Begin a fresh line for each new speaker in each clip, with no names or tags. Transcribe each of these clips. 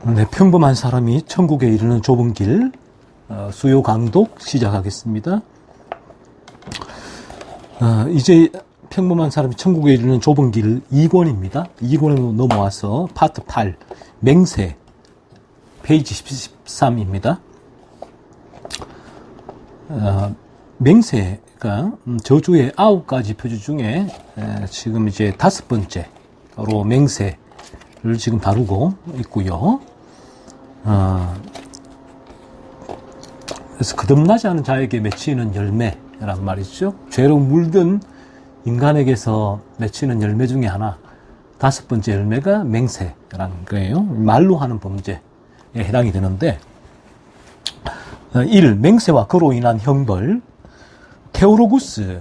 네, 평범한 사람이 천국에 이르는 좁은 길, 수요 강독 시작하겠습니다. 이제 평범한 사람이 천국에 이르는 좁은 길 2권입니다. 2권으로 넘어와서 파트 8, 맹세, 페이지 13입니다. 맹세가 저주의 9가지 표주 중에 지금 이제 5번째로 맹세를 지금 다루고 있고요. 그래서 거듭나지 않은 자에게 맺히는 열매란 말이죠. 죄로 물든 인간에게서 맺히는 열매 중에 하나, 5번째 열매가 맹세라는 거예요. 말로 하는 범죄에 해당이 되는데, 1. 맹세와 그로 인한 형벌. 테오로구스.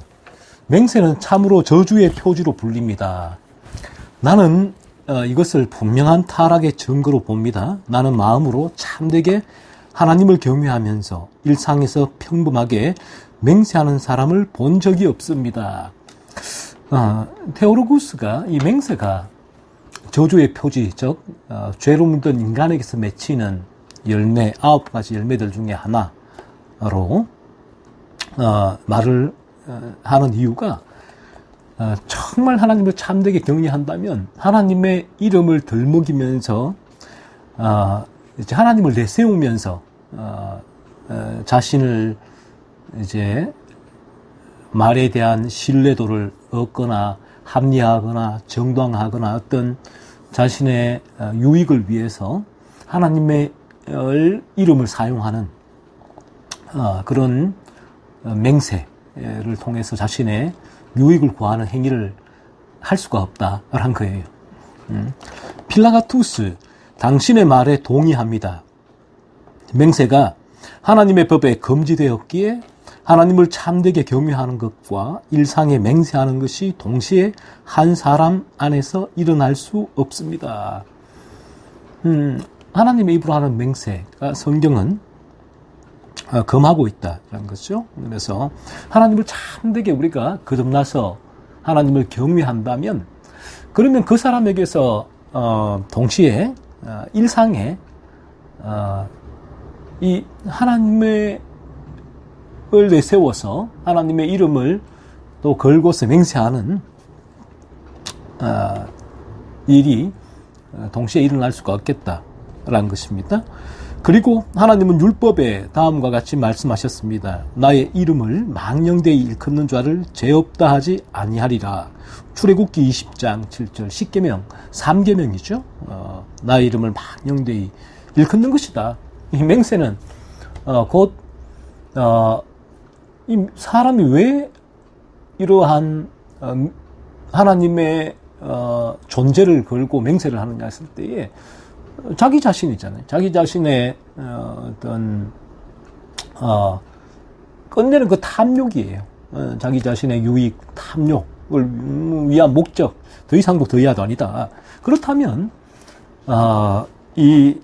맹세는 참으로 저주의 표지로 불립니다. 나는 이것을 분명한 타락의 증거로 봅니다. 나는 마음으로 참되게 하나님을 경외하면서 일상에서 평범하게 맹세하는 사람을 본 적이 없습니다. 테오로구스가 이 맹세가 저주의 표지, 즉 죄로 물든 인간에게서 맺히는 열매, 9가지 열매들 중에 하나로 말을 하는 이유가, 정말 하나님을 참되게 경외한다면 하나님의 이름을 들먹이면서 이제 하나님을 내세우면서 자신을 이제 말에 대한 신뢰도를 얻거나 합리화하거나 정당화하거나 어떤 자신의 유익을 위해서 하나님의 이름을 사용하는 그런 맹세를 통해서 자신의 유익을 구하는 행위를 할 수가 없다라는 거예요. 필라가투스, 당신의 말에 동의합니다. 맹세가 하나님의 법에 금지되었기에 하나님을 참되게 경외하는 것과 일상에 맹세하는 것이 동시에 한 사람 안에서 일어날 수 없습니다. 하나님의 입으로 하는 맹세가 성경은 금하고 있다는 거죠. 그래서 하나님을 참되게 우리가 거듭나서 하나님을 경외한다면, 그러면 그 사람에게서 동시에 일상에 이 하나님을 내세워서 하나님의 이름을 또 걸고서 맹세하는 일이 동시에 일어날 수가 없겠다라는 것입니다. 그리고 하나님은 율법에 다음과 같이 말씀하셨습니다. 나의 이름을 망령되이 일컫는 자를 죄 없다 하지 아니하리라. 출애굽기 20장 7절, 10계명, 3계명이죠. 나의 이름을 망령되이 일컫는 것이다. 이 맹세는 곧 이 사람이 왜 이러한 하나님의 존재를 걸고 맹세를 하느냐 했을 때에 자기 자신이잖아요. 자기 자신의 어떤 끝내는 그 탐욕이에요. 자기 자신의 유익, 탐욕을 위한 목적, 더 이상도 더이하도 아니다. 그렇다면 이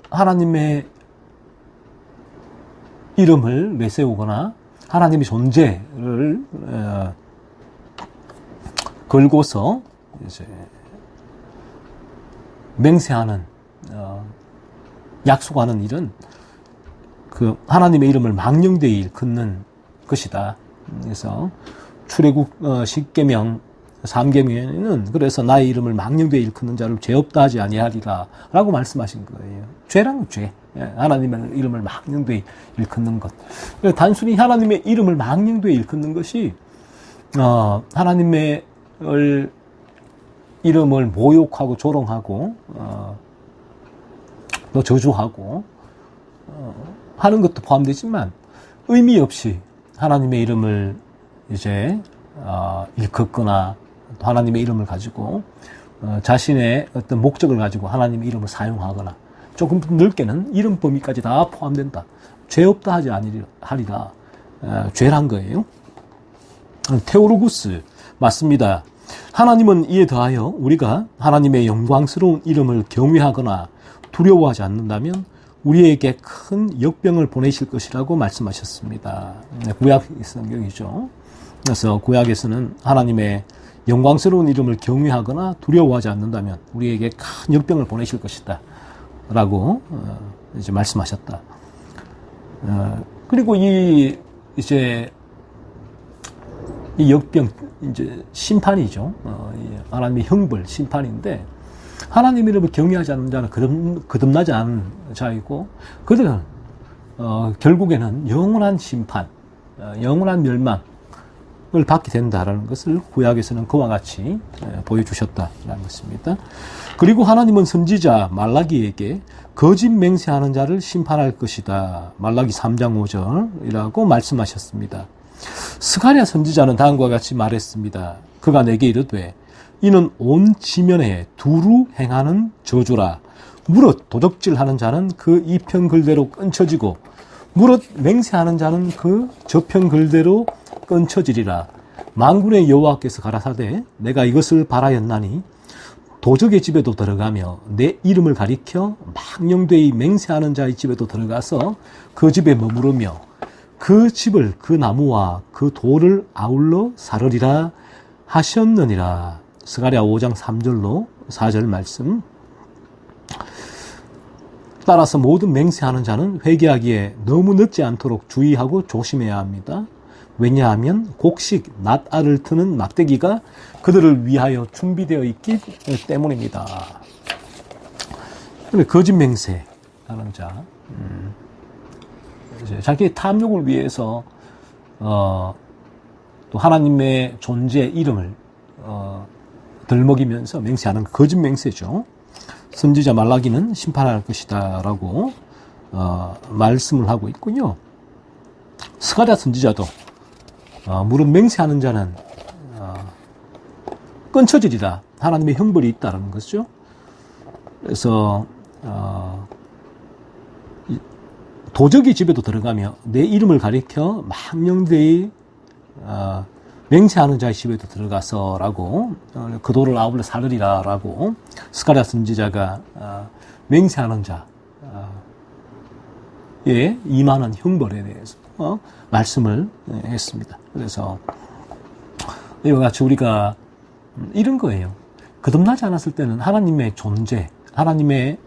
하나님의 이름을 내세우거나 하나님의 존재를 걸고서 이제 맹세하는, 약속하는 일은 그 하나님의 이름을 망령되이 일컫는 것이다. 그래서 출애굽 10계명 3계명에는 그래서 나의 이름을 망령되이 일컫는 자를 죄 없다 하지 아니하리라 라고 말씀하신 거예요. 죄란 죄. 하나님의 이름을 망령되이 일컫는 것. 단순히 하나님의 이름을 망령되이 일컫는 것이 하나님의 이름을 모욕하고 조롱하고 또 저주하고 하는 것도 포함되지만, 의미 없이 하나님의 이름을 이제 일컫거나 또 하나님의 이름을 가지고 자신의 어떤 목적을 가지고 하나님의 이름을 사용하거나, 조금 넓게는 이름 범위까지 다 포함된다. 죄 없다 하지 아니하리라. 죄란 거예요. 테오로구스, 맞습니다. 하나님은 이에 더하여 우리가 하나님의 영광스러운 이름을 경외하거나 두려워하지 않는다면 우리에게 큰 역병을 보내실 것이라고 말씀하셨습니다. 구약 성경이죠. 그래서 구약에서는 하나님의 영광스러운 이름을 경외하거나 두려워하지 않는다면 우리에게 큰 역병을 보내실 것이다 라고 이제 말씀하셨다. 그리고 이제 이 역병 이제 심판이죠. 하나님의 형벌 심판인데, 하나님 이름을 경외하지 않는 자는 거듭나지 않은 자이고, 그들은 결국에는 영원한 심판, 영원한 멸망을 받게 된다라는 것을 구약에서는 그와 같이 보여주셨다라는 것입니다. 그리고 하나님은 선지자 말라기에게 거짓 맹세하는 자를 심판할 것이다. 말라기 3장 5절이라고 말씀하셨습니다. 스가랴 선지자는 다음과 같이 말했습니다. 그가 내게 이르되 이는 온 지면에 두루 행하는 저주라. 무릇 도적질하는 자는 그 이편글대로 끊쳐지고 무릇 맹세하는 자는 그 저편글대로 끊쳐지리라. 만군의 여호와께서 가라사대 내가 이것을 바라였나니 도적의 집에도 들어가며 내 이름을 가리켜 망령되이 맹세하는 자의 집에도 들어가서 그 집에 머무르며 그 집을 그 나무와 그 돌을 아울러 사르리라 하셨느니라. 스가랴 5장 3절로 4절 말씀. 따라서 모든 맹세하는 자는 회개하기에 너무 늦지 않도록 주의하고 조심해야 합니다. 왜냐하면 곡식, 낫알을 트는 막대기가 그들을 위하여 준비되어 있기 때문입니다. 거짓 맹세하는 자, 이제 자기의 탐욕을 위해서 또 하나님의 존재 이름을 들먹이면서 맹세하는 거짓 맹세죠. 선지자 말라기는 심판할 것이다 라고 말씀을 하고 있군요. 스가랴 선지자도 무릇 맹세하는 자는 끊쳐지리라. 하나님의 형벌이 있다는 것이죠. 그래서 도적이 집에도 들어가며 내 이름을 가리켜 망령되이 맹세하는 자의 집에도 들어가서라고 그 돌을 아울러 사르리라라고 스가랴 선지자가 맹세하는 자에 임하는 형벌에 대해서 말씀을 했습니다. 그래서 이와 같이 우리가 이런 거예요. 거듭나지 않았을 때는 하나님의 존재, 하나님의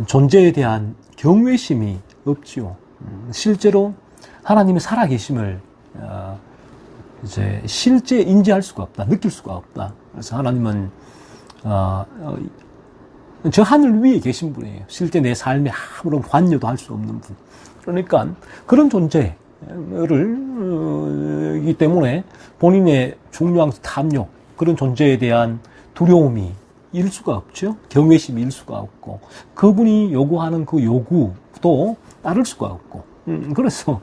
존재에 대한 경외심이 없지요. 실제로 하나님의 살아계심을 이제 실제 인지할 수가 없다, 느낄 수가 없다. 그래서 하나님은 저 하늘 위에 계신 분이에요. 실제 내 삶에 아무런 관여도 할 수 없는 분. 그러니까 그런 존재를 이기 때문에 본인의 중요한 탐욕, 그런 존재에 대한 두려움이 일 수가 없죠. 경외심이 일 수가 없고 그분이 요구하는 그 요구도 따를 수가 없고 그래서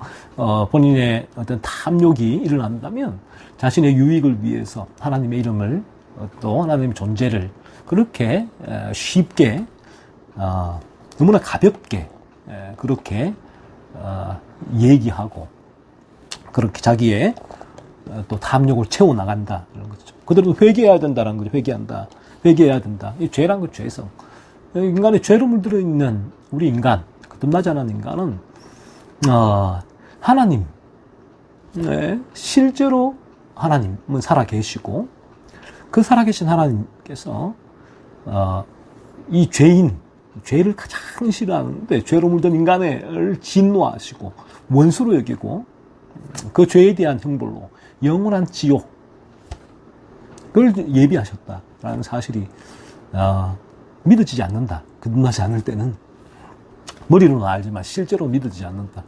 본인의 어떤 탐욕이 일어난다면 자신의 유익을 위해서 하나님의 이름을 또 하나님의 존재를 그렇게 쉽게 너무나 가볍게 그렇게 얘기하고 그렇게 자기의 또 탐욕을 채워나간다 이런 거죠. 그들은 회개해야 된다는 거죠. 회개해야 된다. 이 죄란 건 죄성. 인간의 죄로 물들어 있는 우리 인간, 거듭나지 않은 인간은 하나님, 실제로 하나님은 살아계시고 그 살아계신 하나님께서 이 죄를 가장 싫어하는데 죄로 물든 인간을 진노하시고 원수로 여기고 그 죄에 대한 형벌로 영원한 지옥 그걸 예비하셨다라는 사실이 믿어지지 않는다. 거듭나지 않을 때는 머리로는 알지만 실제로 믿어지지 않는다.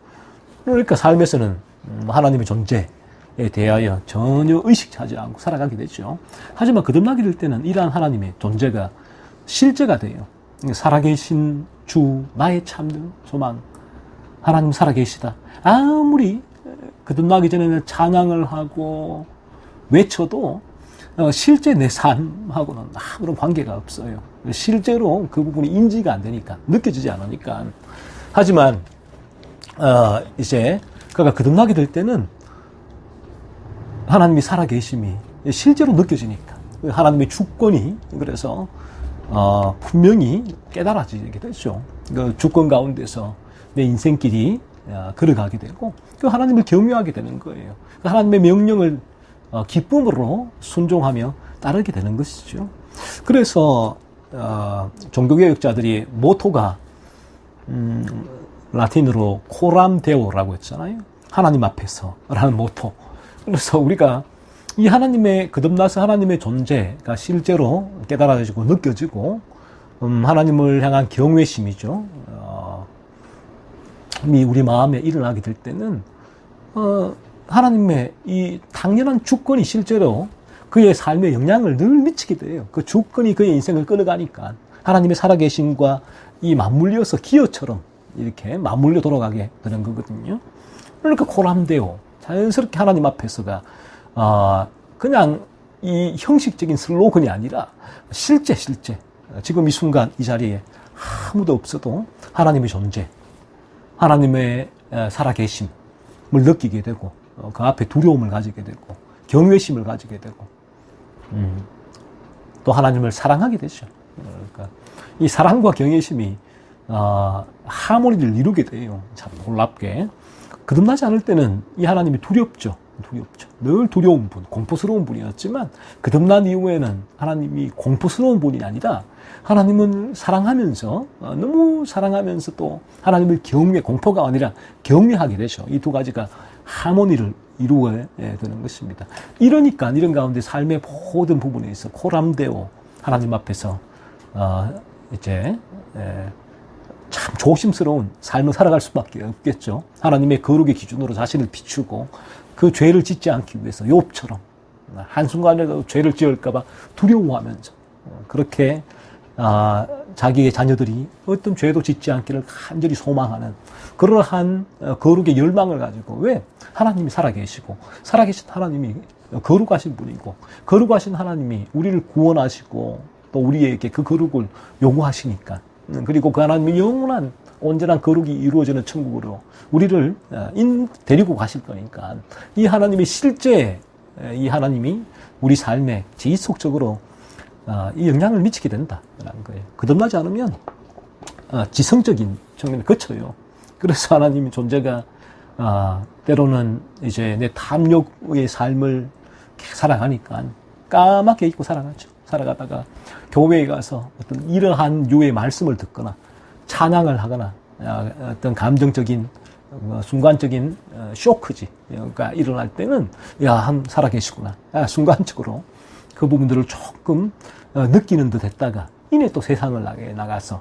그러니까 삶에서는 하나님의 존재에 대하여 전혀 의식하지 않고 살아가게 되죠. 하지만 거듭나게 될 때는 이러한 하나님의 존재가 실제가 돼요. 살아계신 주, 나의 참된 소망, 하나님 살아계시다. 아무리 거듭나기 전에는 찬양을 하고 외쳐도 실제 내 삶하고는 아무런 관계가 없어요. 실제로 그 부분이 인지가 안 되니까, 느껴지지 않으니까. 하지만 이제 그가 거듭나게 될 때는 하나님이 살아계심이 실제로 느껴지니까 하나님의 주권이 그래서 분명히 깨달아지게 되죠. 그 주권 가운데서 내 인생길이 걸어가게 되고 그 하나님을 경외하게 되는 거예요. 그 하나님의 명령을 기쁨으로 순종하며 따르게 되는 것이죠. 그래서 종교개혁자들이 모토가 라틴어로 코람 데오라고 했잖아요. 하나님 앞에서라는 모토. 그래서 우리가 이 하나님의 거듭나서 하나님의 존재가 실제로 깨달아지고 느껴지고 하나님을 향한 경외심이죠. 우리 마음에 일어나게 될 때는 하나님의 이 당연한 주권이 실제로 그의 삶에 영향을 늘 미치게 돼요. 그 주권이 그의 인생을 끌어가니까 하나님의 살아계심과 이 맞물려서 기어처럼 이렇게 맞물려 돌아가게 되는 거거든요. 그러니까 코람데오, 자연스럽게 하나님 앞에서가 그냥 이 형식적인 슬로건이 아니라 실제 지금 이 순간 이 자리에 아무도 없어도 하나님의 존재, 하나님의 살아계심을 느끼게 되고 그 앞에 두려움을 가지게 되고 경외심을 가지게 되고 또 하나님을 사랑하게 되죠. 그러니까 이 사랑과 경외심이 하모니를 이루게 돼요. 참 놀랍게. 거듭나지 않을 때는 이 하나님이 두렵죠. 늘 두려운 분, 공포스러운 분이었지만 거듭난 이후에는 하나님이 공포스러운 분이 아니라 하나님을 사랑하면서 너무 사랑하면서 또 하나님을 공포가 아니라 경외하게 되죠. 이 두 가지가 하모니를 이루어야 되는 것입니다. 이러니까 이런 가운데 삶의 모든 부분에 있어 코람데오 하나님 앞에서 이제 참 조심스러운 삶을 살아갈 수밖에 없겠죠. 하나님의 거룩의 기준으로 자신을 비추고 그 죄를 짓지 않기 위해서 욥처럼 한순간에도 죄를 지을까 봐 두려워하면서 그렇게 자기의 자녀들이 어떤 죄도 짓지 않기를 간절히 소망하는 그러한 거룩의 열망을 가지고 왜? 하나님이 살아계시고 살아계신 하나님이 거룩하신 분이고 거룩하신 하나님이 우리를 구원하시고 또 우리에게 그 거룩을 요구하시니까 그리고 그 하나님의 영원한 온전한 거룩이 이루어지는 천국으로 우리를 데리고 가실 거니까 이 하나님의 실제 이 하나님이 우리 삶에 지속적으로 이 영향을 미치게 된다라는 거예요. 거듭나지 않으면 지성적인 측면에 거쳐요. 그래서 하나님의 존재가 때로는 이제 내 탐욕의 삶을 살아가니까 까맣게 잊고 살아가다가 교회에 가서 어떤 이러한 유의 말씀을 듣거나 찬양을 하거나 어떤 감정적인 순간적인 쇼크가 일어날 때는 살아계시구나. 순간적으로 그 부분들을 조금 느끼는 듯 했다가 이내 또 세상을 나가서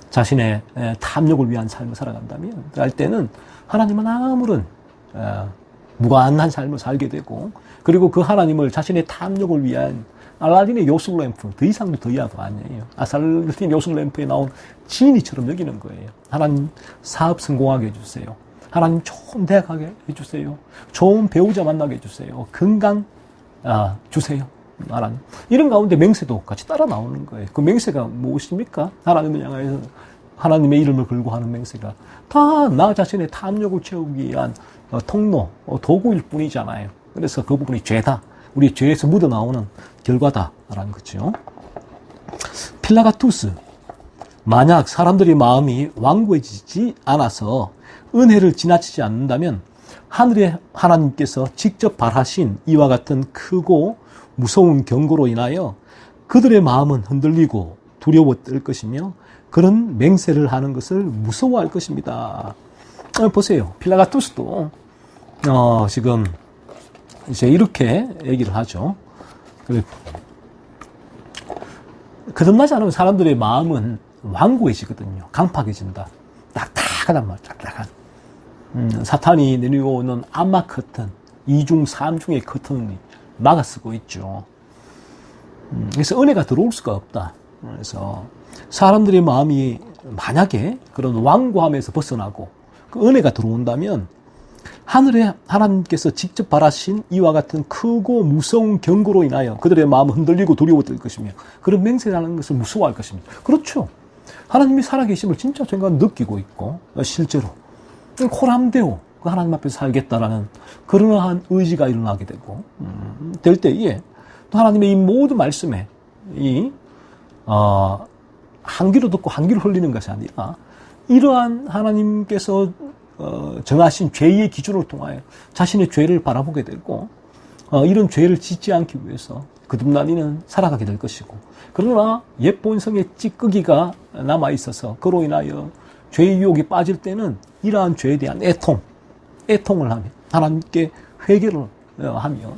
자신의 탐욕을 위한 삶을 살아간다면 그럴 때는 하나님은 아무런 무관한 삶을 살게 되고 그리고 그 하나님을 자신의 탐욕을 위한 알라딘의 요술 램프 더 이상도 더 이하도 아니에요. 알라딘 요술 램프에 나온 지니처럼 여기는 거예요. 하나님 사업 성공하게 해주세요. 하나님 좋은 대학 가게 해주세요. 좋은 배우자 만나게 해주세요. 건강 주세요. 하나님. 이런 가운데 맹세도 같이 따라 나오는 거예요. 그 맹세가 무엇입니까? 하나님을 향해서 하나님의 이름을 걸고 하는 맹세가 다 나 자신의 탐욕을 채우기 위한 통로, 도구일 뿐이잖아요. 그래서 그 부분이 죄다. 우리 죄에서 묻어나오는 결과다라는 거죠. 필라가투스. 만약 사람들의 마음이 완고해지지 않아서 은혜를 지나치지 않는다면 하늘의 하나님께서 직접 발하신 이와 같은 크고 무서운 경고로 인하여 그들의 마음은 흔들리고 두려워 떨 것이며 그런 맹세를 하는 것을 무서워할 것입니다. 보세요. 필라가투스도 지금 이제 이렇게 얘기를 하죠. 거듭나지 않으면 사람들의 마음은 완고해지거든요. 강팍해진다. 딱딱하단 말이야. 딱딱한. 사탄이 내려오는 암막 커튼, 2중, 3중의 커튼이 막아쓰고 있죠. 그래서 은혜가 들어올 수가 없다. 그래서 사람들의 마음이 만약에 그런 완고함에서 벗어나고 그 은혜가 들어온다면 하늘에 하나님께서 직접 발하신 이와 같은 크고 무서운 경고로 인하여 그들의 마음은 흔들리고 두려워질 것이며 그런 맹세라는 것을 무서워할 것입니다. 그렇죠. 하나님이 살아계심을 진짜 제가 느끼고 있고 실제로 코람데오 그 하나님 앞에서 살겠다라는 그러한 의지가 일어나게 되고 될 때에 또 하나님의 이 모든 말씀에 한 귀로 듣고 한 귀로 흘리는 것이 아니라 이러한 하나님께서 정하신 죄의 기준을 통하여 자신의 죄를 바라보게 되고 이런 죄를 짓지 않기 위해서 거듭나니는 살아가게 될 것이고, 그러나 옛 본성의 찌꺼기가 남아있어서 그로 인하여 죄의 유혹에 빠질 때는 이러한 죄에 대한 애통을 하며 하나님께 회개를 하며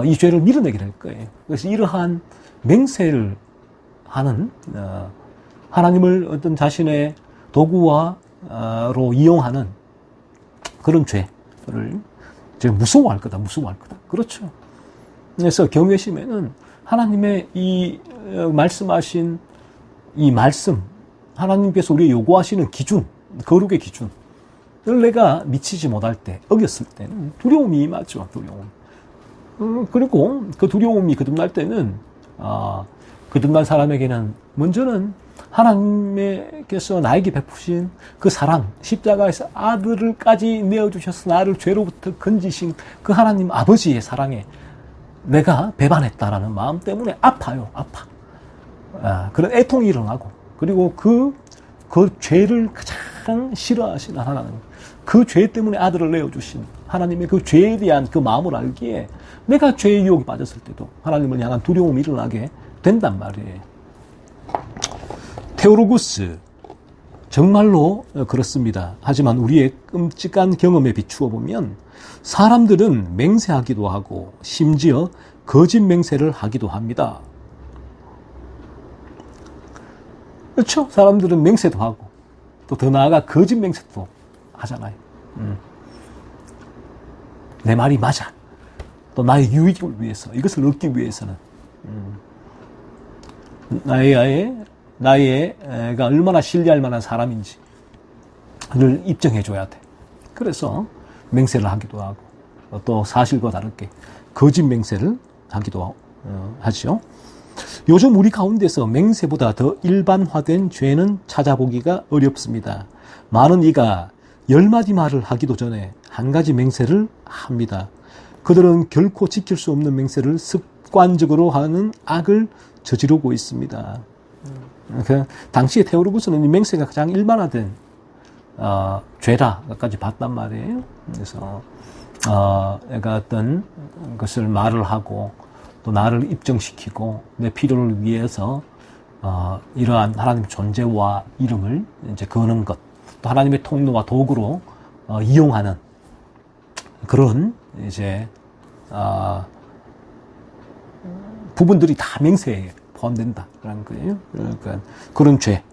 이 죄를 밀어내게 될 거예요. 그래서 이러한 맹세를 하는 하나님을 어떤 자신의 도구로 이용하는 그런 죄를 이제 무서워할 거다. 그렇죠. 그래서 경외심에는 하나님의 이 말씀하신 이 말씀, 하나님께서 우리에게 요구하시는 기준, 거룩의 기준을 내가 미치지 못할 때, 어겼을 때는 두려움이 임하죠. 두려움. 그리고 그 두려움이 거듭날 때는 거듭난 사람에게는 먼저는 하나님께서 나에게 베푸신 그 사랑, 십자가에서 아들을까지 내어주셔서 나를 죄로부터 건지신 그 하나님 아버지의 사랑에 내가 배반했다라는 마음 때문에 아파. 그런 애통이 일어나고, 그리고 그 죄를 가장 싫어하시는 하나님, 그 죄 때문에 아들을 내어주신 하나님의 그 죄에 대한 그 마음을 알기에 내가 죄의 유혹에 빠졌을 때도 하나님을 향한 두려움이 일어나게 된단 말이에요. 테오로구스, 정말로 그렇습니다. 하지만 우리의 끔찍한 경험에 비추어 보면 사람들은 맹세하기도 하고 심지어 거짓 맹세를 하기도 합니다. 그렇죠? 사람들은 맹세도 하고 또 더 나아가 거짓 맹세도 하잖아요. 내 말이 맞아. 또 나의 유익을 위해서, 이것을 얻기 위해서는 나가 얼마나 신뢰할 만한 사람인지를 입증해 줘야 돼. 그래서 맹세를 하기도 하고 또 사실과 다르게 거짓 맹세를 하기도 하죠. 요즘 우리 가운데서 맹세보다 더 일반화된 죄는 찾아보기가 어렵습니다. 많은 이가 10마디 말을 하기도 전에 한 가지 맹세를 합니다. 그들은 결코 지킬 수 없는 맹세를 습관적으로 하는 악을 저지르고 있습니다. 당시에 테오로구스는 이 맹세가 가장 일반화된 죄라까지 봤단 말이에요. 그래서 내가 어떤 것을 말을 하고 또 나를 입증시키고 내 필요를 위해서 이러한 하나님 존재와 이름을 이제 거는 것, 또 하나님의 통로와 도구로 이용하는 그런 이제 부분들이 다 맹세에 포함된다라는 거예요. 그러니까 그런 죄.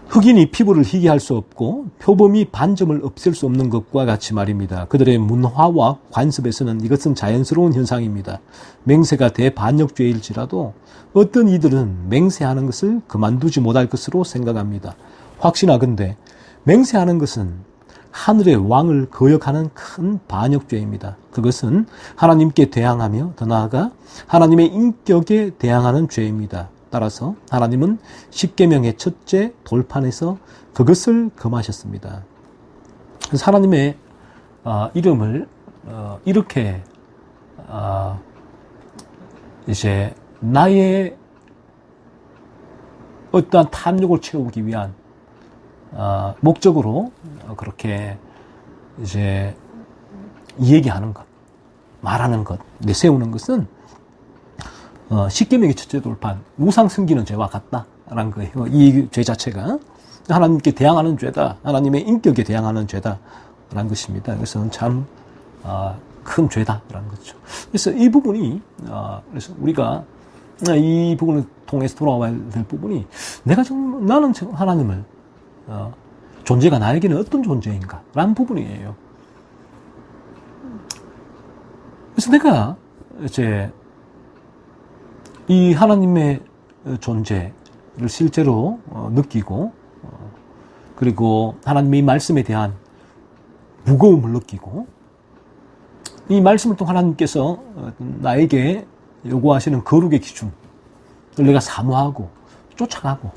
흑인이 피부를 희게 할 수 없고 표범이 반점을 없앨 수 없는 것과 같이 말입니다. 그들의 문화와 관습에서는 이것은 자연스러운 현상입니다. 맹세가 대반역죄일지라도 어떤 이들은 맹세하는 것을 그만두지 못할 것으로 생각합니다. 확신하건대 맹세하는 것은 하늘의 왕을 거역하는 큰 반역죄입니다. 그것은 하나님께 대항하며 더 나아가 하나님의 인격에 대항하는 죄입니다. 따라서 하나님은 십계명의 첫째 돌판에서 그것을 금하셨습니다. 그래서 하나님의 이름을 이렇게 이제 나의 어떠한 탐욕을 채우기 위한 목적으로 그렇게 이제 얘기하는 것, 말하는 것, 내세우는 것은 십계명의 첫째 돌판, 우상 섬기는 죄와 같다라는 거예요. 이 죄 자체가 하나님께 대항하는 죄다, 하나님의 인격에 대항하는 죄다라는 것입니다. 그래서 참 큰 죄다라는 거죠. 그래서 이 부분이 그래서 우리가 이 부분을 통해서 돌아와야 될 부분이 나는 하나님을 존재가 나에게는 어떤 존재인가라는 부분이에요. 그래서 내가 이제 이 하나님의 존재를 실제로 느끼고 그리고 하나님의 말씀에 대한 무거움을 느끼고 이 말씀을 통해 하나님께서 나에게 요구하시는 거룩의 기준을 내가 사모하고 쫓아가고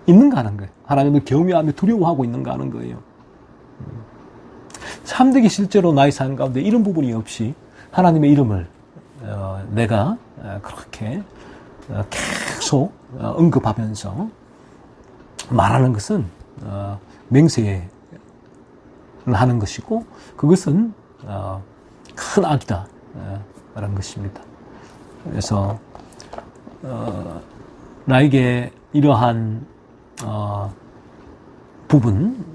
있는가 하는 거예요. 하나님을 경외하며 두려워하고 있는가 하는 거예요. 참되게 실제로 나의 삶 가운데 이런 부분이 없이 하나님의 이름을 내가 그렇게 계속 언급하면서 말하는 것은 맹세에 하는 것이고 그것은 큰 악이다 라는 것입니다. 그래서 나에게 이러한 부분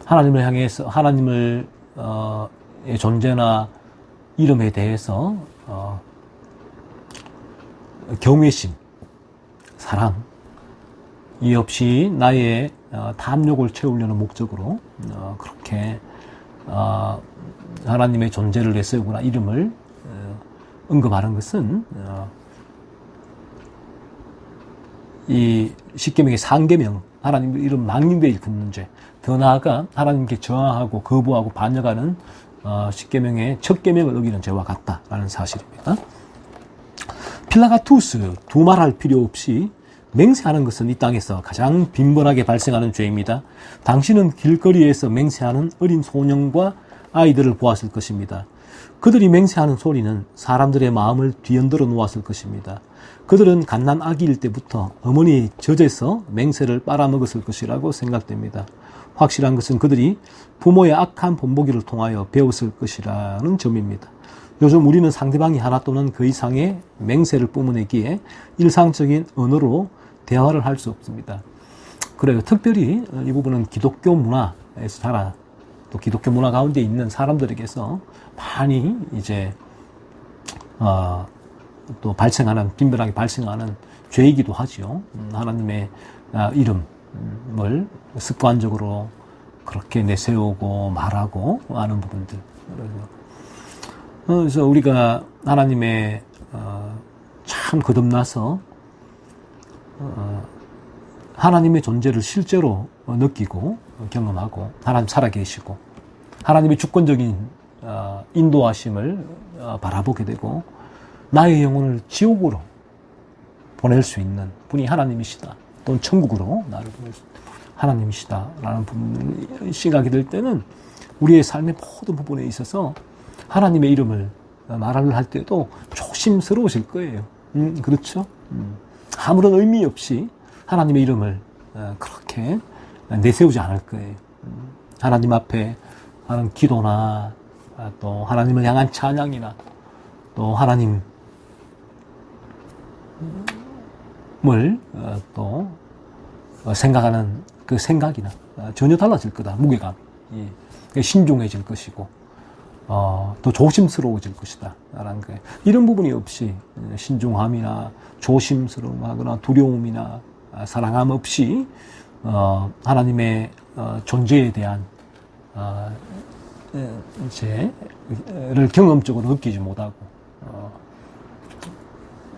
하나님을 향해서 하나님을 의 존재나 이름에 대해서 경외심, 사랑 이 없이 나의 탐욕을 채우려는 목적으로 그렇게 하나님의 존재를 내세우거나 이름을 언급하는 것은 이 십계명의 상계명 하나님의 이름 망령되이 일컫는 죄, 더 나아가 하나님께 저항하고 거부하고 반역하는 십계명의 첫 계명을 어기는 죄와 같다라는 사실입니다. 필라가투스, 두말할 필요 없이 맹세하는 것은 이 땅에서 가장 빈번하게 발생하는 죄입니다. 당신은 길거리에서 맹세하는 어린 소년과 아이들을 보았을 것입니다. 그들이 맹세하는 소리는 사람들의 마음을 뒤흔들어 놓았을 것입니다. 그들은 갓난 아기일 때부터 어머니의 젖에서 맹세를 빨아먹었을 것이라고 생각됩니다. 확실한 것은 그들이 부모의 악한 본보기를 통하여 배웠을 것이라는 점입니다. 요즘 우리는 상대방이 하나 또는 그 이상의 맹세를 뿜어내기에 일상적인 언어로 대화를 할 수 없습니다. 그래요. 특별히 이 부분은 기독교 문화에서 자라 또 기독교 문화 가운데 있는 사람들에게서 많이 이제 또 빈번하게 발생하는 죄이기도 하지요. 하나님의 이름을 습관적으로 그렇게 내세우고 말하고 하는 부분들. 그래서 우리가 하나님의 참 거듭나서 하나님의 존재를 실제로 느끼고 경험하고 하나님 살아계시고 하나님의 주권적인 인도하심을 바라보게 되고 나의 영혼을 지옥으로 보낼 수 있는 분이 하나님이시다. 또는 천국으로 나를 보낼 수 있는 하나님이시다라는 부분을 생각이 들 때는 우리의 삶의 모든 부분에 있어서 하나님의 이름을 말을 할 때도 조심스러우실 거예요. 그렇죠? 아무런 의미 없이 하나님의 이름을 그렇게 내세우지 않을 거예요. 하나님 앞에 하는 기도나 또 하나님을 향한 찬양이나 또 하나님을 또 생각하는 그 생각이나 전혀 달라질 거다. 무게감이 신중해질 것이고 더 조심스러워질 것이다 라는 거예요. 이런 부분이 없이 신중함이나 조심스러움하거나 두려움이나 사랑함 없이 하나님의 존재에 대한 를 경험적으로 느끼지 못하고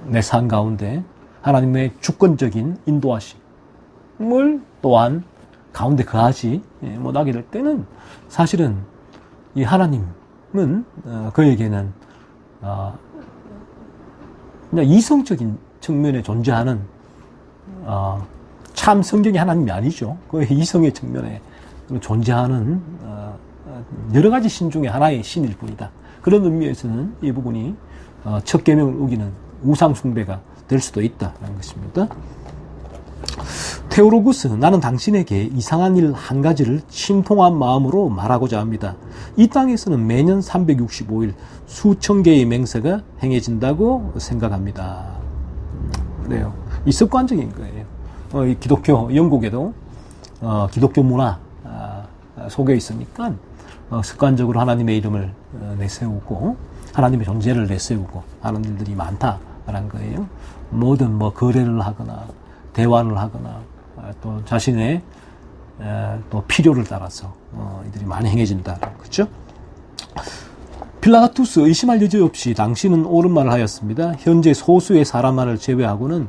내 삶 가운데 하나님의 주권적인 인도하심을 또한 가운데 거하지 못하게 될 때는 사실은 이 하나님은 그에게는 그냥 이성적인 측면에 존재하는 참 성경의 하나님이 아니죠. 그 이성의 측면에 존재하는 여러 가지 신 중에 하나의 신일 뿐이다. 그런 의미에서는 이 부분이 첫 계명을 어기는 우상 숭배가 될 수도 있다는 것입니다. 테오로구스, 나는 당신에게 이상한 일 한 가지를 심통한 마음으로 말하고자 합니다. 이 땅에서는 매년 365일 수천 개의 맹세가 행해진다고 생각합니다. 그래요. 이 습관적인 거예요. 이 기독교, 영국에도 기독교 문화 속에 있으니까 습관적으로 하나님의 이름을 내세우고 하나님의 존재를 내세우고 하는 일들이 많다라는 거예요. 뭐든 거래를 하거나 대화를 하거나 또 자신의 또 필요를 따라서 이들이 많이 행해진다. 그렇죠? 필라가투스, 의심할 여지 없이 당신은 옳은 말을 하였습니다. 현재 소수의 사람만을 제외하고는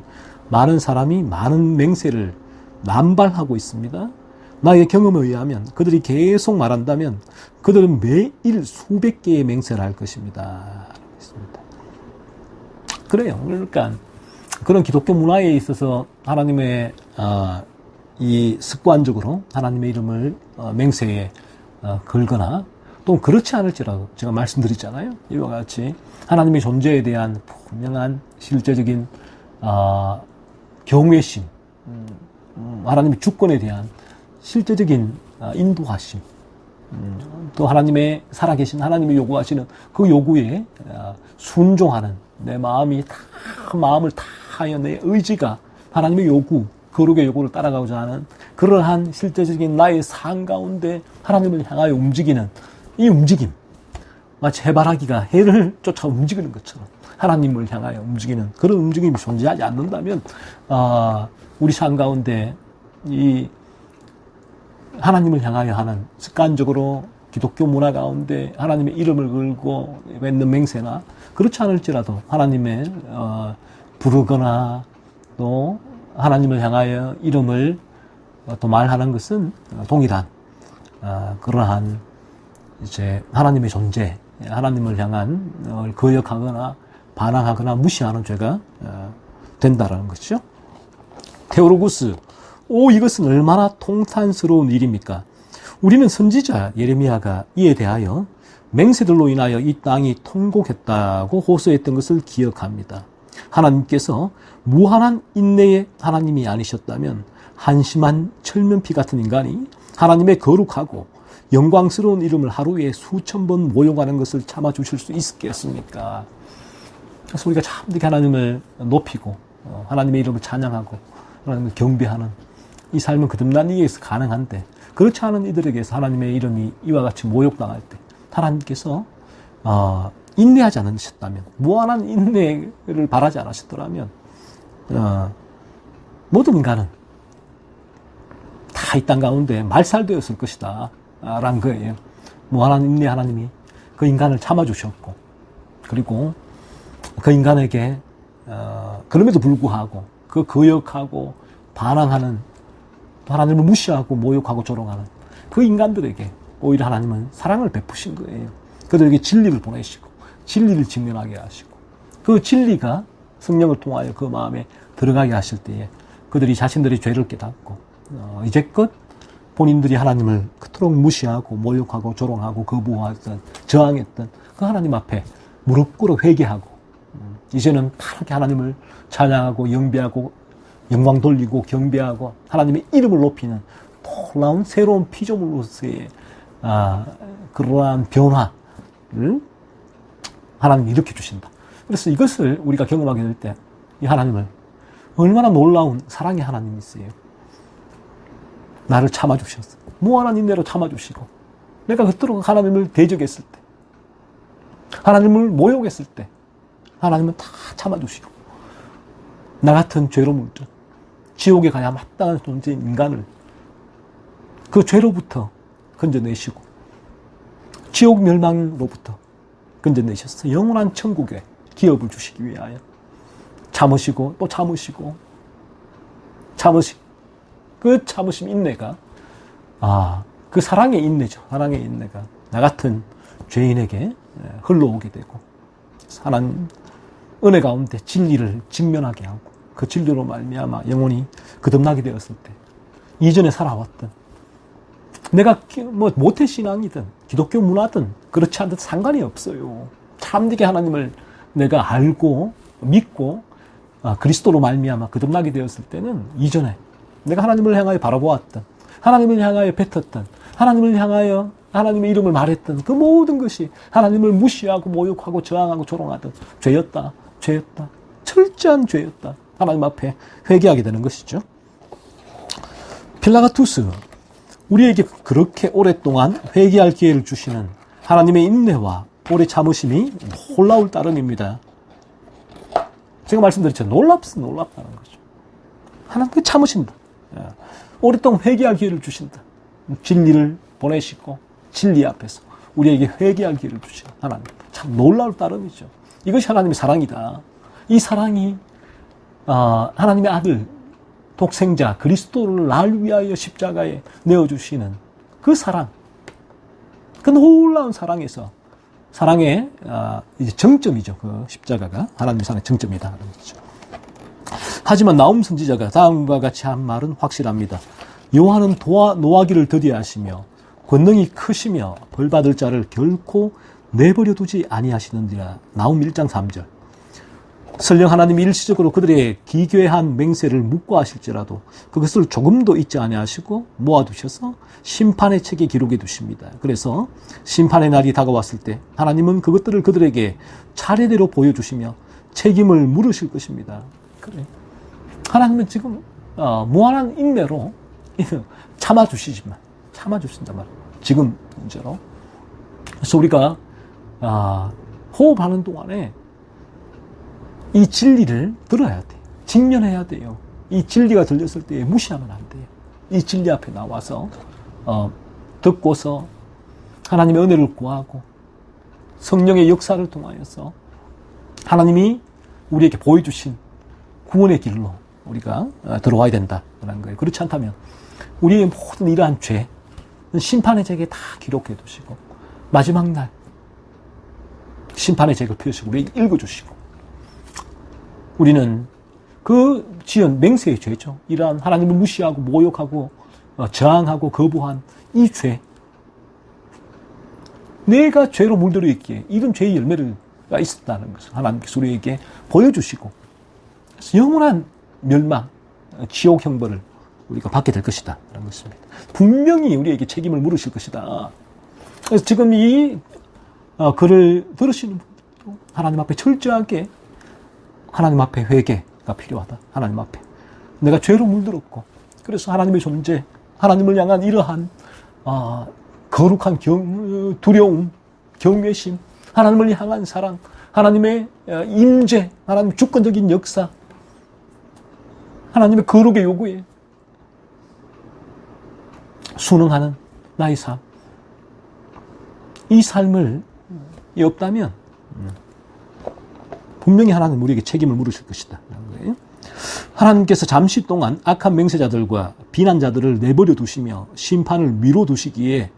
많은 사람이 많은 맹세를 남발하고 있습니다. 나의 경험에 의하면 그들이 계속 말한다면 그들은 매일 수백 개의 맹세를 할 것입니다. 그래요. 그러니까 그런 기독교 문화에 있어서 하나님의 이 습관적으로 하나님의 이름을 맹세에 걸거나 또 그렇지 않을지라도 제가 말씀드렸잖아요. 이와 같이 하나님의 존재에 대한 분명한 실제적인 경외심, 하나님의 주권에 대한 실제적인 인도하심 또 하나님의 살아계신 하나님이 요구하시는 그 요구에 순종하는 내 마음을 다하여 내 의지가 하나님의 요구, 거룩의 요구를 따라가고자 하는 그러한 실제적인 나의 삶 가운데 하나님을 향하여 움직이는 이 움직임, 마치 해바라기가 해를 쫓아 움직이는 것처럼 하나님을 향하여 움직이는 그런 움직임이 존재하지 않는다면 우리 삶 가운데 이 하나님을 향하여 하는 습관적으로 기독교 문화 가운데 하나님의 이름을 걸고 맺는 맹세나 그렇지 않을지라도 하나님의 부르거나 또 하나님을 향하여 이름을 또 말하는 것은 동일한 그러한 이제 하나님의 존재, 하나님을 향한 거역하거나 반항하거나 무시하는 죄가 된다라는 것이죠. 테오로구스, 이것은 얼마나 통탄스러운 일입니까? 우리는 선지자 예레미야가 이에 대하여 맹세들로 인하여 이 땅이 통곡했다고 호소했던 것을 기억합니다. 하나님께서 무한한 인내의 하나님이 아니셨다면 한심한 철면피 같은 인간이 하나님의 거룩하고 영광스러운 이름을 하루에 수천 번 모욕하는 것을 참아주실 수 있겠습니까? 그래서 우리가 참되게 하나님을 높이고 하나님의 이름을 찬양하고 하나님을 경배하는 이 삶은 거듭난 이에서 가능한데 그렇지 않은 이들에게서 하나님의 이름이 이와 같이 모욕당할 때 하나님께서 인내하지 않으셨다면, 무한한 인내를 바라지 않으셨더라면 모든 인간은 다 이 땅 가운데 말살되었을 것이다 라는 거예요. 무한한 인내 하나님이 그 인간을 참아주셨고, 그리고 그 인간에게 그럼에도 불구하고 그 거역하고 반항하는, 하나님을 무시하고 모욕하고 조롱하는 그 인간들에게 오히려 하나님은 사랑을 베푸신 거예요. 그들에게 진리를 보내시고 진리를 직면하게 하시고 그 진리가 성령을 통하여 그 마음에 들어가게 하실 때에 그들이 자신들의 죄를 깨닫고 이제껏 본인들이 하나님을 그토록 무시하고 모욕하고 조롱하고 거부하던 저항했던 그 하나님 앞에 무릎 꿇어 회개하고 이제는 바르게 하나님을 찬양하고 영배하고 영광 돌리고 경배하고 하나님의 이름을 높이는 놀라운 새로운 피조물로서의 그러한 변화를 하나님이 일으켜 주신다. 그래서 이것을 우리가 경험하게 될 때 이 하나님을 얼마나 놀라운 사랑의 하나님이세요. 나를 참아주셨어. 무한한 인내로 참아주시고 내가 그토록 하나님을 대적했을 때, 하나님을 모욕했을 때 하나님은 다 참아주시고 나 같은 죄로 물든 지옥에 가야 마땅한 존재인 인간을 그 죄로부터 건져내시고 지옥 멸망으로부터 건져내셔서 영원한 천국에 기업을 주시기 위하여 참으시고 또 참으시고 그 참으심 인내가 그 사랑의 인내죠. 사랑의 인내가 나 같은 죄인에게 흘러오게 되고 하나님 은혜 가운데 진리를 직면하게 하고 그 진리로 말미암아 영혼이 거듭나게 되었을 때 이전에 살아왔던 내가 뭐 모태신앙이든 기독교 문화든 그렇지 않든 상관이 없어요. 참되게 하나님을 내가 알고 믿고 그리스도로 말미암아 거듭나게 되었을 때는 이전에 내가 하나님을 향하여 바라보았던, 하나님을 향하여 뱉었던, 하나님을 향하여 하나님의 이름을 말했던 그 모든 것이 하나님을 무시하고 모욕하고 저항하고 조롱하던 죄였다. 철저한 죄였다. 하나님 앞에 회개하게 되는 것이죠. 필라가투스, 우리에게 그렇게 오랫동안 회개할 기회를 주시는 하나님의 인내와 오래 참으심이 놀라울 따름입니다. 제가 말씀드렸죠. 놀랍다는 거죠. 하나님께 참으신다. 오랫동안 회개할 기회를 주신다. 진리를 보내시고 진리 앞에서 우리에게 회개할 기회를 주시는 하나님. 참 놀라울 따름이죠. 이것이 하나님의 사랑이다. 이 사랑이 하나님의 아들 독생자 그리스도를 날 위하여 십자가에 내어주시는 그 사랑, 그 놀라운 사랑에서 사랑의 이제 정점이죠. 그 십자가가 하나님의 사랑의 정점이다. 하지만 나움 선지자가 다음과 같이 한 말은 확실합니다. 여호와는 노하기를 더디하시며 권능이 크시며 벌받을 자를 결코 내버려 두지 아니하시느니라. 나움 1장 3절. 설령 하나님이 일시적으로 그들의 기괴한 맹세를 묵과하실지라도 그것을 조금도 잊지 아니하시고 모아두셔서 심판의 책에 기록해 두십니다. 그래서 심판의 날이 다가왔을 때 하나님은 그것들을 그들에게 차례대로 보여주시며 책임을 물으실 것입니다. 그래. 하나님은 지금 무한한 인내로 참아주시지만 참아주신단 말이에요. 지금 문제로. 그래서 우리가 호흡하는 동안에 이 진리를 들어야 돼요. 직면해야 돼요. 이 진리가 들렸을 때 무시하면 안 돼요. 이 진리 앞에 나와서 듣고서 하나님의 은혜를 구하고 성령의 역사를 통하여서 하나님이 우리에게 보여주신 구원의 길로 우리가 들어와야 된다는 거예요. 그렇지 않다면 우리의 모든 이러한 죄, 심판의 책에 다 기록해 두시고 마지막 날 심판의 책을 펴시고 우리에게 읽어주시고 우리는 그 지은 맹세의 죄죠. 이러한 하나님을 무시하고 모욕하고 저항하고 거부한 이 죄, 내가 죄로 물들어 있기에 이런 죄의 열매가 있었다는 것을 하나님께서 우리에게 보여주시고 영원한 멸망, 지옥 형벌을 우리가 받게 될 것이다 라는 것입니다. 분명히 우리에게 책임을 물으실 것이다. 그래서 지금 이 글을 들으시는 분들도 하나님 앞에 철저하게 하나님 앞에 회개가 필요하다. 하나님 앞에 내가 죄로 물들었고 그래서 하나님의 존재, 하나님을 향한 이러한 거룩한 두려움, 경외심, 하나님을 향한 사랑, 하나님의 임재, 하나님의 주권적인 역사, 하나님의 거룩의 요구에 순응하는 나의 삶, 이 삶을 없다면 분명히 하나님 우리에게 책임을 물으실 것이다. 하나님께서 잠시 동안 악한 맹세자들과 비난자들을 내버려 두시며 심판을 미뤄 두시기에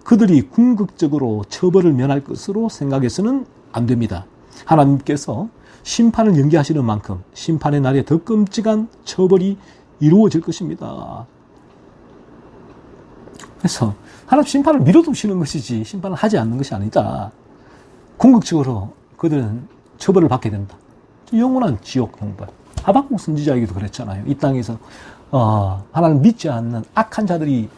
그들이 궁극적으로 처벌을 면할 것으로 생각해서는 안 됩니다. 하나님께서 심판을 연기하시는 만큼 심판의 날에 더 끔찍한 처벌이 이루어질 것입니다. 그래서 하나님 심판을 미뤄 두시는 것이지 심판을 하지 않는 것이 아니다. 궁극적으로 그들은 처벌을 받게 된다. 영원한 지옥 형벌. 하박국 선지자에게도 그랬잖아요. 이 땅에서 하나님 믿지 않는 악한 자들이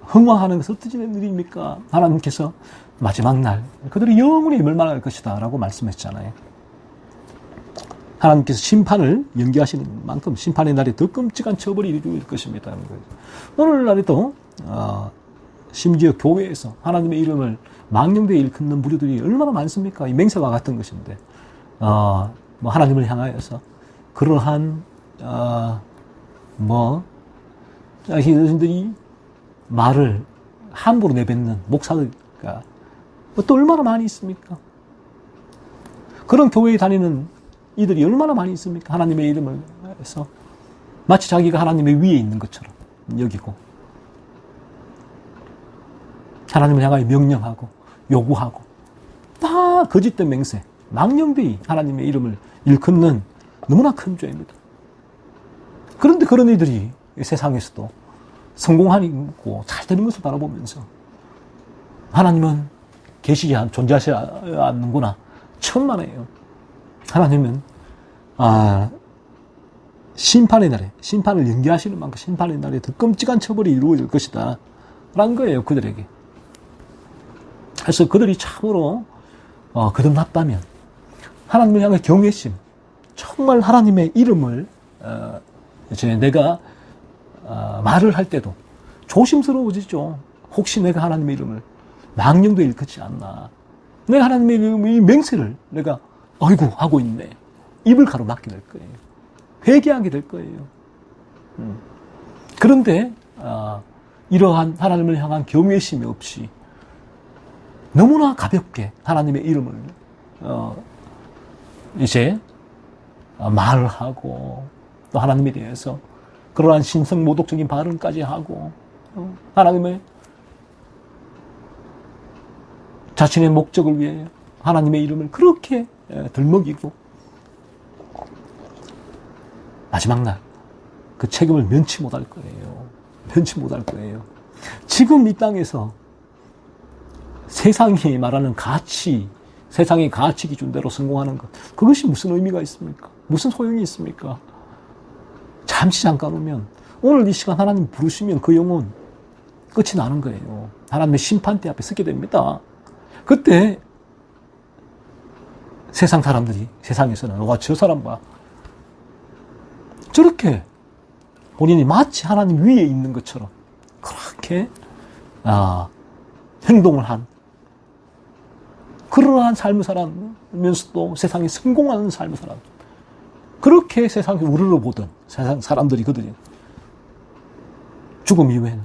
흥황하는 것은 어떤 일입니까? 하나님께서 마지막 날 그들이 영원히 멸망할 것이다 라고 말씀했잖아요. 하나님께서 심판을 연기하시는 만큼 심판의 날에 더 끔찍한 처벌이 이루어질 것입니다. 오늘날에도 심지어 교회에서 하나님의 이름을 망령되이 일컫는 무리들이 얼마나 많습니까? 이 맹세와 같은 것인데 하나님을 향하여서 그러한 자신들이 말을 함부로 내뱉는 목사들과 또 얼마나 많이 있습니까? 그런 교회에 다니는 이들이 얼마나 많이 있습니까? 하나님의 이름을 해서 마치 자기가 하나님의 위에 있는 것처럼 여기고 하나님을 향하여 명령하고 요구하고 다 거짓된 맹세, 망령되이 하나님의 이름을 일컫는 너무나 큰 죄입니다. 그런데 그런 이들이 세상에서도 성공하고 잘 되는 것을 바라보면서 하나님은 존재하지 않는구나. 천만에요. 하나님은 심판의 날에 심판을 연기하시는 만큼 심판의 날에 더 끔찍한 처벌이 이루어질 것이다 라는 거예요. 그들에게. 그래서 그들이 참으로 거듭났다면 하나님을 향해 경외심, 정말 하나님의 이름을 이제 내가 말을 할 때도 조심스러워지죠. 혹시 내가 하나님의 이름을 망령되이 일컫지 않나. 내가 하나님의 이름의 맹세를 내가 아이고 하고 있네. 입을 가로막게 될 거예요. 회개하게 될 거예요. 그런데 이러한 하나님을 향한 경외심이 없이 너무나 가볍게 하나님의 이름을 이제 말을 하고 또 하나님에 대해서 그러한 신성모독적인 발언까지 하고 하나님의 자신의 목적을 위해 하나님의 이름을 그렇게 들먹이고 마지막 날 그 책임을 면치 못할 거예요. 면치 못할 거예요. 지금 이 땅에서 세상이 말하는 가치, 세상의 가치 기준대로 성공하는 것. 그것이 무슨 의미가 있습니까? 무슨 소용이 있습니까? 잠시 잠깐 오면 오늘 이 시간 하나님 부르시면 그 영혼 끝이 나는 거예요. 하나님의 심판대 앞에 서게 됩니다. 그때 세상 사람들이 세상에서는 와, 저 사람 봐. 저렇게 본인이 마치 하나님 위에 있는 것처럼 그렇게 행동을 한 그러한 삶을 살면서도 세상에 성공하는 삶을 살아. 그렇게 세상에 우러러보던 세상 사람들이거든요. 죽음 이후에는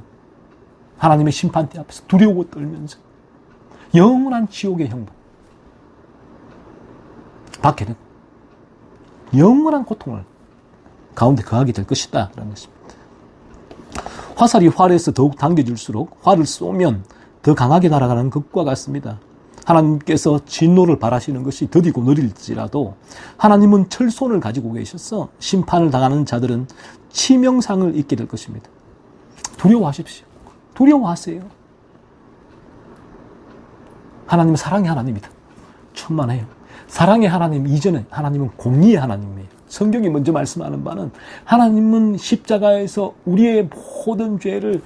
하나님의 심판대 앞에서 두려워 떨면서 영원한 지옥의 형벌 받게 되고 영원한 고통을 가운데 거하게 될 것이다 라는 것입니다. 화살이 활에서 더욱 당겨질수록 활을 쏘면 더 강하게 날아가는 것과 같습니다. 하나님께서 진노를 바라시는 것이 더디고 느릴지라도 하나님은 철손을 가지고 계셔서 심판을 당하는 자들은 치명상을 입게 될 것입니다. 두려워하십시오. 두려워하세요. 하나님은 사랑의 하나님이다. 천만에요. 사랑의 하나님 이전에 하나님은 공의의 하나님이에요. 성경이 먼저 말씀하는 바는 하나님은 십자가에서 우리의 모든 죄를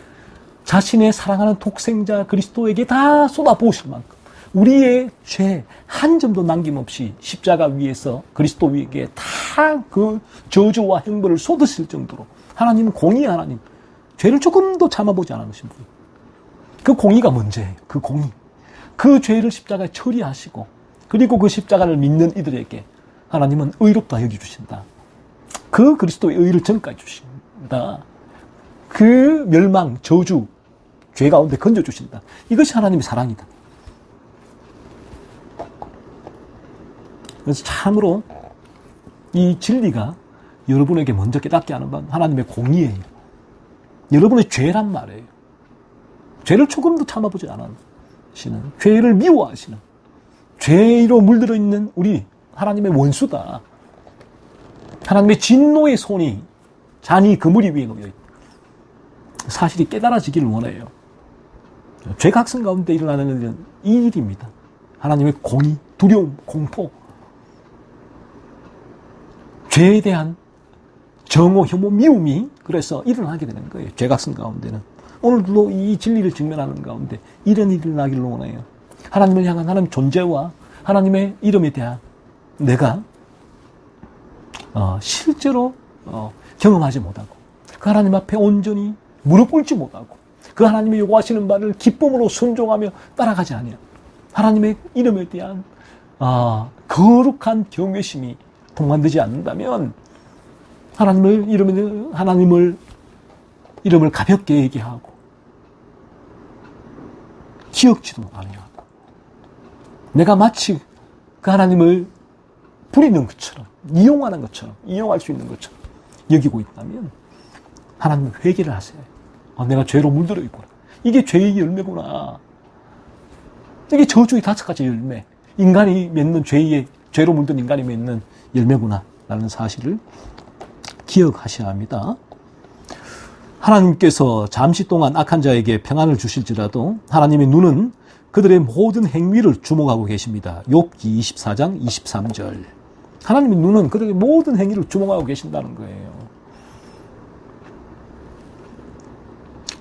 자신의 사랑하는 독생자 그리스도에게 다 쏟아부으실 만큼 우리의 죄 한 점도 남김없이 십자가 위에서 그리스도 위에 다 그 저주와 형벌을 쏟으실 정도로 하나님은 공의의 하나님, 죄를 조금도 참아보지 않으신 분. 그 공의가 문제예요. 그 공의. 그 죄를 십자가에 처리하시고 그리고 그 십자가를 믿는 이들에게 하나님은 의롭다 여겨주신다. 그 그리스도의 의를 전가해 주신다. 그 멸망, 저주, 죄 가운데 건져주신다. 이것이 하나님의 사랑이다. 그래서 참으로 이 진리가 여러분에게 먼저 깨닫게 하는 건 하나님의 공의예요. 여러분의 죄란 말이에요. 죄를 조금도 참아보지 않으시는, 죄를 미워하시는, 죄로 물들어 있는 우리 하나님의 원수다. 하나님의 진노의 손이 잔이 그물이 위에 놓여 있다. 사실이 깨달아지기를 원해요. 죄각성 가운데 일어나는 이 일입니다. 하나님의 공의, 두려움, 공포, 죄에 대한 정오, 혐오, 미움이 그래서 일어나게 되는 거예요. 죄각성 가운데는. 오늘도 이 진리를 직면하는 가운데 이런 일이 일어나기를 원해요. 하나님을 향한 하나님 존재와 하나님의 이름에 대한 내가 실제로 경험하지 못하고 그 하나님 앞에 온전히 무릎 꿇지 못하고 그 하나님의 요구하시는 바를 기쁨으로 순종하며 따라가지 않아요. 하나님의 이름에 대한 거룩한 경외심이 동반되지 않는다면 하나님을 이름을 가볍게 얘기하고 기억지도 아니하고 내가 마치 그 하나님을 부리는 것처럼 이용하는 것처럼 이용할 수 있는 것처럼 여기고 있다면 하나님은 회개를 하세요. 내가 죄로 물들어 있구나. 이게 죄의 열매구나. 이게 저주의 5가지 열매. 인간이 맺는 죄로 물든 인간이 맺는 열매구나 라는 사실을 기억하셔야 합니다. 하나님께서 잠시 동안 악한 자에게 평안을 주실지라도 하나님의 눈은 그들의 모든 행위를 주목하고 계십니다. 욥기 24장 23절. 하나님의 눈은 그들의 모든 행위를 주목하고 계신다는 거예요.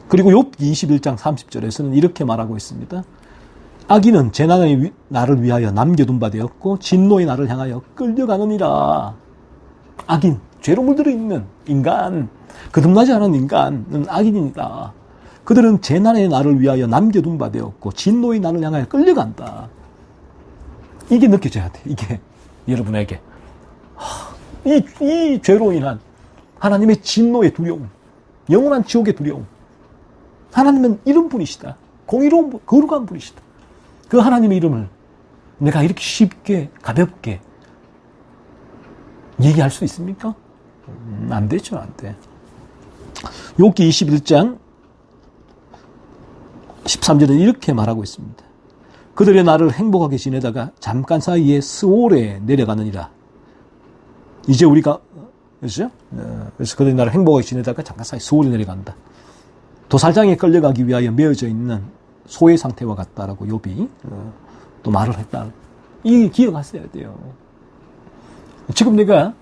그리고 욥기 21장 30절에서는 이렇게 말하고 있습니다. 악인은 재난의 날을 위하여 남겨둔 바 되었고 진노의 날을 향하여 끌려가느니라. 악인, 죄로 물들어 있는 인간, 거듭나지 않은 인간은 악인이다. 그들은 재난의 날을 위하여 남겨둔 바 되었고 진노의 날을 향하여 끌려간다. 이게 느껴져야 돼. 이게 여러분에게 이 죄로 인한 하나님의 진노의 두려움, 영원한 지옥의 두려움. 하나님은 이런 분이시다. 공의로운 거룩한 분이시다. 그 하나님의 이름을 내가 이렇게 쉽게 가볍게 얘기할 수 있습니까? 안 되죠. 안 돼. 욥기 21장 13절에 이렇게 말하고 있습니다. 그들의 날을 행복하게 지내다가 잠깐 사이에 스올에 내려가느니라. 이제 우리가 그렇죠? 그래서 그들의 날을 행복하게 지내다가 잠깐 사이에 스올에 내려간다. 도살장에 끌려가기 위하여 메어져 있는 소의 상태와 같다라고 욥이 또 말을 했다. 이 기억하셔야 돼요. 지금 내가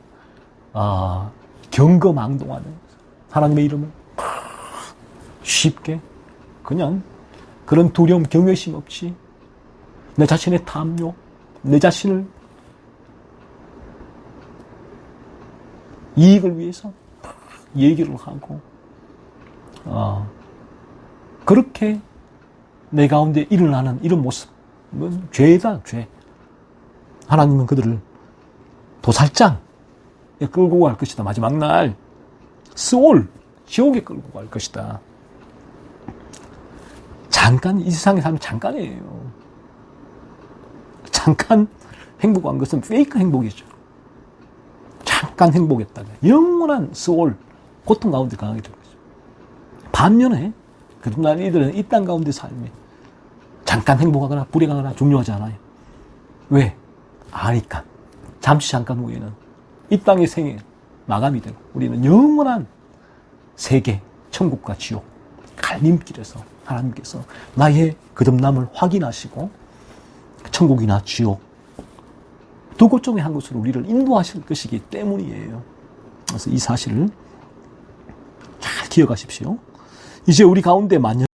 경거망동하는 하나님의 이름을 쉽게 그냥 그런 두려움, 경외심 없이 내 자신의 탐욕, 내 자신을 이익을 위해서 얘기를 하고 그렇게 내 가운데 일어나는 이런 모습은 죄다, 죄. 하나님은 그들을 도살장에 끌고 갈 것이다. 마지막 날 스올, 지옥에 끌고 갈 것이다. 잠깐, 이 세상에 살면 잠깐이에요. 잠깐 행복한 것은 페이크 행복이죠. 잠깐 행복했다가 영원한 스올, 고통 가운데 강하게 될 거죠. 반면에 그날 이들은 이 땅 가운데 삶이 잠깐 행복하거나 불행하거나 중요하지 않아요. 왜? 아니까. 잠시 잠깐 후에는 이 땅의 생애 마감이 되고 우리는 영원한 세계, 천국과 지옥, 갈림길에서 하나님께서 나의 거듭남을 확인하시고 천국이나 지옥 두 곳 중에 한 곳으로 우리를 인도하실 것이기 때문이에요. 그래서 이 사실을 잘 기억하십시오. 이제 우리 가운데 만년